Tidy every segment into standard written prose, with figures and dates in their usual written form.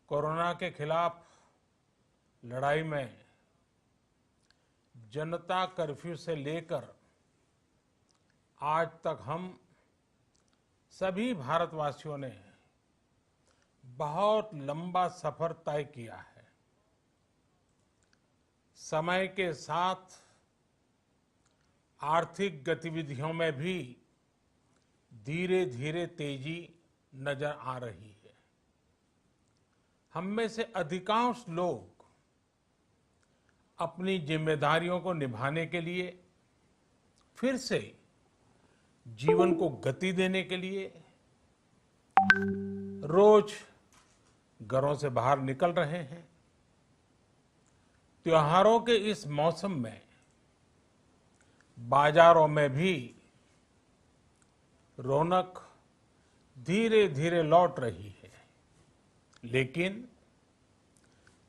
Corona के खिलाफ लड़ाई में जनता कर्फ्यू से लेकर आज तक हम सभी भारतवासियों ने बहुत लंबा सफर तय किया है। समय के साथ आर्थिक गतिविधियों में भी धीरे धीरे तेजी नजर आ रही है। हम में से अधिकांश लोग अपनी जिम्मेदारियों को निभाने के लिए फिर से जीवन को गति देने के लिए रोज घरों से बाहर निकल रहे हैं। त्योहारों के इस मौसम में बाजारों में भी रौनक धीरे धीरे लौट रही है, लेकिन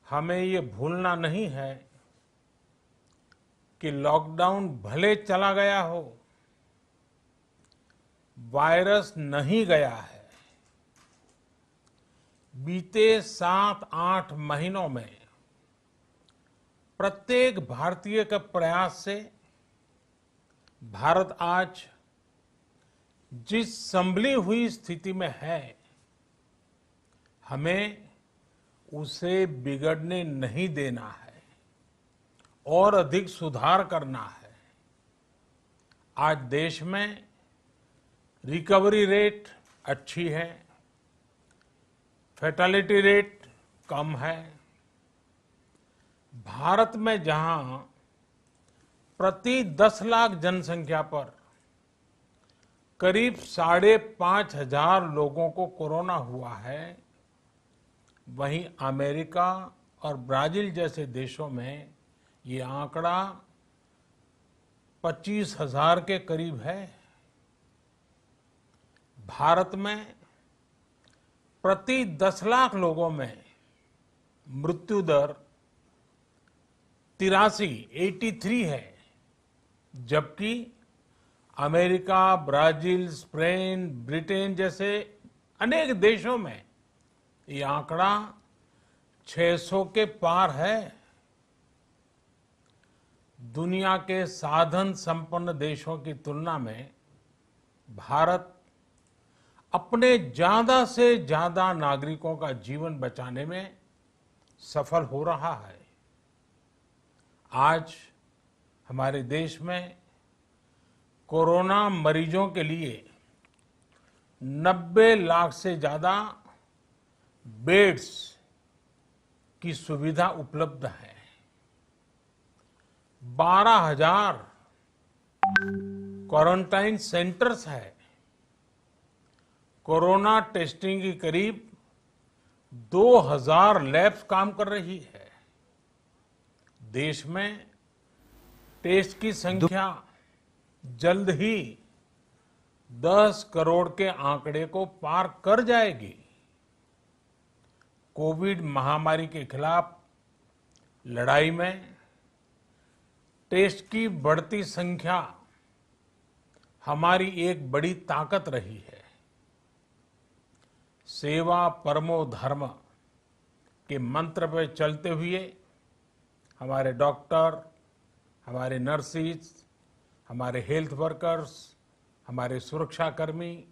हमें ये भूलना नहीं है कि लॉकडाउन भले चला गया हो, वायरस नहीं गया है। बीते 7-8 महीनों में प्रत्येक भारतीय के प्रयास से भारत आज जिस संभली हुई स्थिति में है, हमें उसे बिगड़ने नहीं देना है और अधिक सुधार करना है। आज देश में रिकवरी रेट अच्छी है, फैटेलिटी रेट कम है। भारत में जहां प्रति 10 लाख जनसंख्या पर करीब 5,500 लोगों को कोरोना हुआ है, वहीं अमेरिका और ब्राजील जैसे देशों में ये आंकड़ा 25,000 के करीब है। भारत में प्रति 10 लाख लोगों में मृत्यु दर 83 है, जबकि अमेरिका, ब्राजील, स्पेन, ब्रिटेन जैसे अनेक देशों में ये आंकड़ा 600 के पार है। दुनिया के साधन संपन्न देशों की तुलना में भारत अपने ज्यादा से ज्यादा नागरिकों का जीवन बचाने में सफल हो रहा है। आज हमारे देश में कोरोना मरीजों के लिए 90 लाख से ज्यादा बेड्स की सुविधा उपलब्ध है। 12,000 क्वारंटाइन सेंटर्स है। कोरोना टेस्टिंग की करीब 2,000 लैब्स काम कर रही है। देश में टेस्ट की संख्या जल्द ही 10 करोड़ के आंकड़े को पार कर जाएगी। कोविड महामारी के खिलाफ लड़ाई में टेस्ट की बढ़ती संख्या हमारी एक बड़ी ताकत रही है। सेवा परमो धर्म के मंत्र पर चलते हुए हमारे डॉक्टर, हमारे नर्सिस, हमारे हेल्थ वर्कर्स, हमारे सुरक्षाकर्मी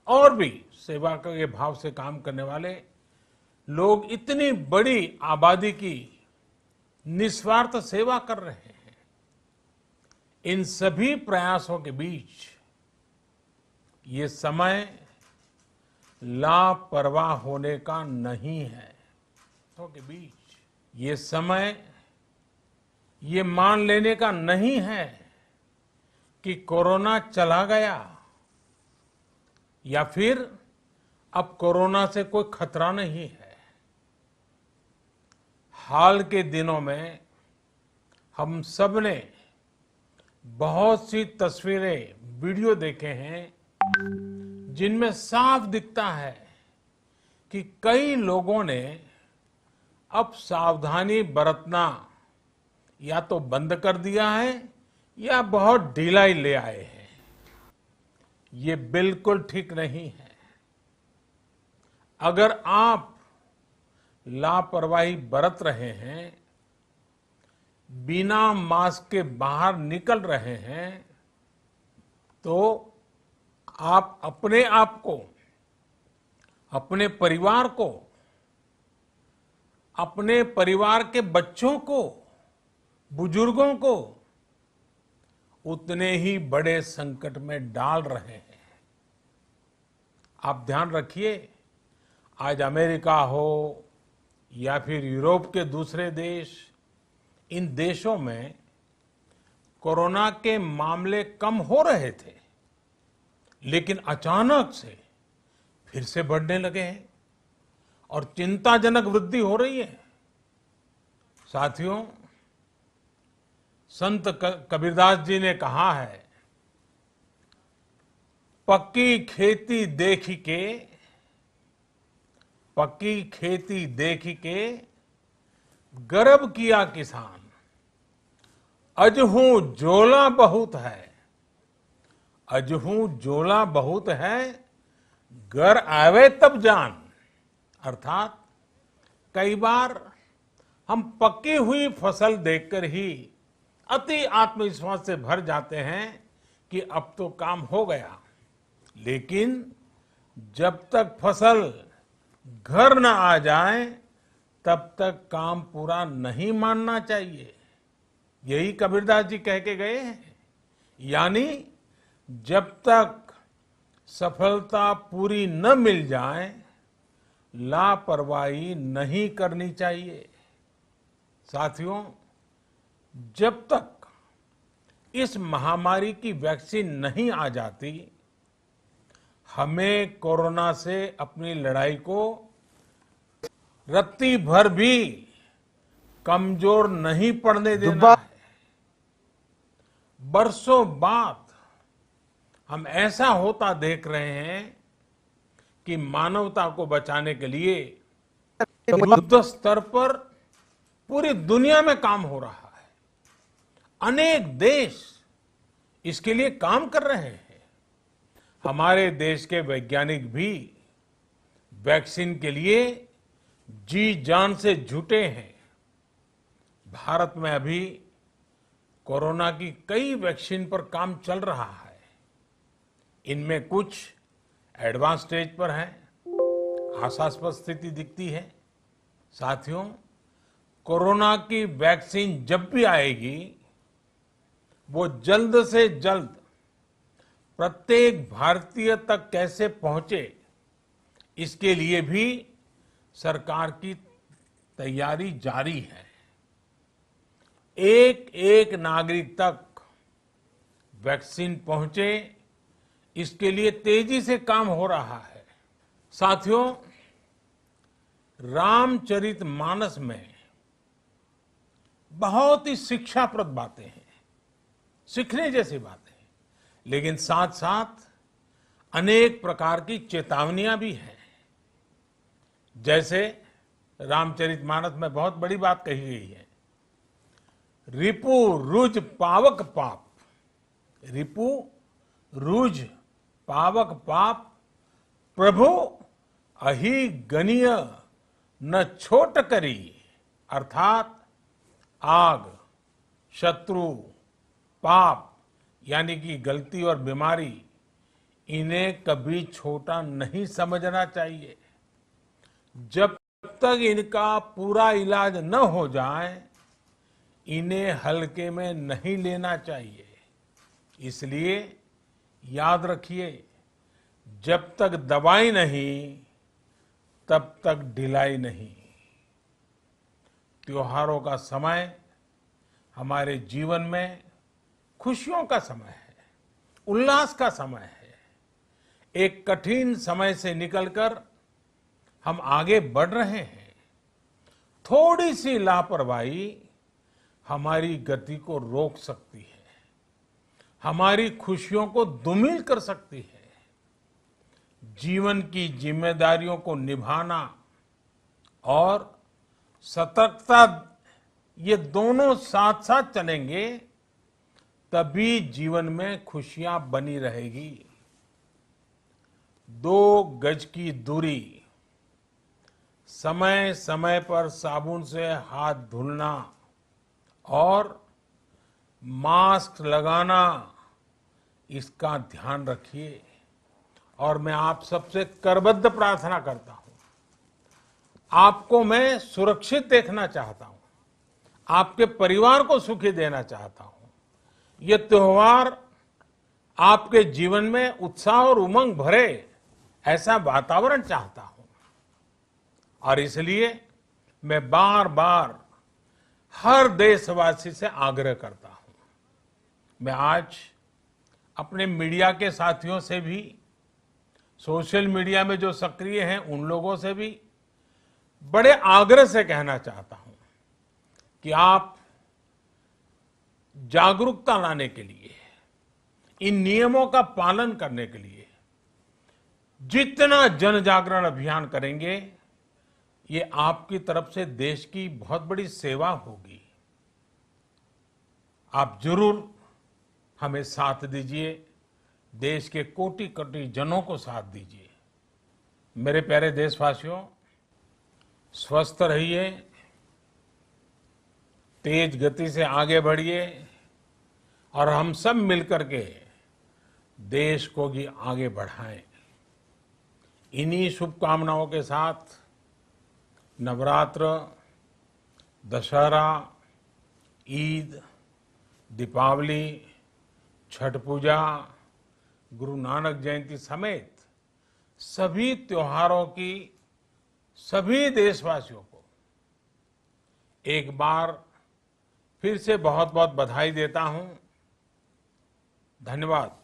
और भी सेवा के भाव से काम करने वाले लोग इतनी बड़ी आबादी की निस्वार्थ सेवा कर रहे हैं। इन सभी प्रयासों के बीच ये समय लापरवाह होने का नहीं है। के बीच ये समय ये मान लेने का नहीं है कि कोरोना चला गया या फिर अब कोरोना से कोई खतरा नहीं है। हाल के दिनों में हम सब ने बहुत सी तस्वीरें, वीडियो देखे हैं जिनमें साफ दिखता है कि कई लोगों ने अब सावधानी बरतना या तो बंद कर दिया है या बहुत ढिलाई ले आए हैं। ये बिल्कुल ठीक नहीं है। अगर आप लापरवाही बरत रहे हैं, बिना मास्क के बाहर निकल रहे हैं, तो आप अपने आप को, अपने परिवार को, अपने परिवार के बच्चों को, बुजुर्गों को उतने ही बड़े संकट में डाल रहे हैं। आप ध्यान रखिए, आज अमेरिका हो या फिर यूरोप के दूसरे देश, इन देशों में कोरोना के मामले कम हो रहे थे, लेकिन अचानक से फिर से बढ़ने लगे हैं और चिंताजनक वृद्धि हो रही है। साथियों, संत कबीरदास जी ने कहा है, पक्की खेती देख के गर्व किया किसान, अजहू जोला बहुत है, घर आवे तब जान। अर्थात कई बार हम पकी हुई फसल देखकर ही अति आत्मविश्वास से भर जाते हैं कि अब तो काम हो गया, लेकिन जब तक फसल घर न आ जाए तब तक काम पूरा नहीं मानना चाहिए। यही कबीरदास जी कह के गए हैं। यानी जब तक सफलता पूरी न मिल जाए, लापरवाही नहीं करनी चाहिए। साथियों, जब तक इस महामारी की वैक्सीन नहीं आ जाती, हमें कोरोना से अपनी लड़ाई को रत्ती भर भी कमजोर नहीं पड़ने देना है। बरसों बाद हम ऐसा होता देख रहे हैं कि मानवता को बचाने के लिए युद्ध स्तर पर पूरी दुनिया में काम हो रहा है। अनेक देश इसके लिए काम कर रहे हैं। हमारे देश के वैज्ञानिक भी वैक्सीन के लिए जी जान से जुटे हैं। भारत में अभी कोरोना की कई वैक्सीन पर काम चल रहा है। इनमें कुछ एडवांस स्टेज पर है, आशास्पद स्थिति दिखती है। साथियों, कोरोना की वैक्सीन जब भी आएगी, वो जल्द से जल्द प्रत्येक भारतीय तक कैसे पहुंचे, इसके लिए भी सरकार की तैयारी जारी है। एक एक नागरिक तक वैक्सीन पहुंचे, इसके लिए तेजी से काम हो रहा है। साथियों, रामचरितमानस में बहुत ही शिक्षाप्रद बातें हैं, सीखने जैसी बातें हैं, लेकिन साथ साथ अनेक प्रकार की चेतावनियां भी हैं। जैसे रामचरितमानस में बहुत बड़ी बात कही गई है, रिपु रुज पावक पाप, रिपु रुज पावक पाप, प्रभु अहि गनीय न छोट करी। अर्थात आग, शत्रु, पाप यानी कि गलती और बीमारी, इन्हें कभी छोटा नहीं समझना चाहिए। जब तक इनका पूरा इलाज न हो जाए, इन्हें हल्के में नहीं लेना चाहिए। इसलिए याद रखिए, जब तक दवाई नहीं, तब तक ढिलाई नहीं। त्योहारों का समय हमारे जीवन में खुशियों का समय है, उल्लास का समय है। एक कठिन समय से निकलकर हम आगे बढ़ रहे हैं। थोड़ी सी लापरवाही हमारी गति को रोक सकती है, हमारी खुशियों को धूमिल कर सकती है। जीवन की जिम्मेदारियों को निभाना और सतर्कता, ये दोनों साथ साथ चलेंगे, तभी जीवन में खुशियां बनी रहेगी। 2 गज की दूरी, समय समय पर साबुन से हाथ धुलना और मास्क लगाना, इसका ध्यान रखिए। और मैं आप सबसे करबद्ध प्रार्थना करता हूं, आपको मैं सुरक्षित देखना चाहता हूं, आपके परिवार को सुखी देना चाहता हूं। ये त्योहार आपके जीवन में उत्साह और उमंग भरे, ऐसा वातावरण चाहता हूं। और इसलिए मैं बार बार हर देशवासी से आग्रह करता हूं। मैं आज अपने मीडिया के साथियों से भी, सोशल मीडिया में जो सक्रिय हैं उन लोगों से भी बड़े आग्रह से कहना चाहता हूं कि आप जागरूकता लाने के लिए, इन नियमों का पालन करने के लिए जितना जन जागरण अभियान करेंगे, ये आपकी तरफ से देश की बहुत बड़ी सेवा होगी। आप जरूर हमें साथ दीजिए, देश के कोटि कोटि जनों को साथ दीजिए। मेरे प्यारे देशवासियों, स्वस्थ रहिए, तेज गति से आगे बढ़िए और हम सब मिलकर के देश को भी आगे बढ़ाएं। इन्हीं शुभकामनाओं के साथ नवरात्र, दशहरा, ईद, दीपावली, छठ पूजा, गुरु नानक जयंती समेत सभी त्योहारों की सभी देशवासियों को एक बार फिर से बहुत बहुत बधाई देता हूं। धन्यवाद।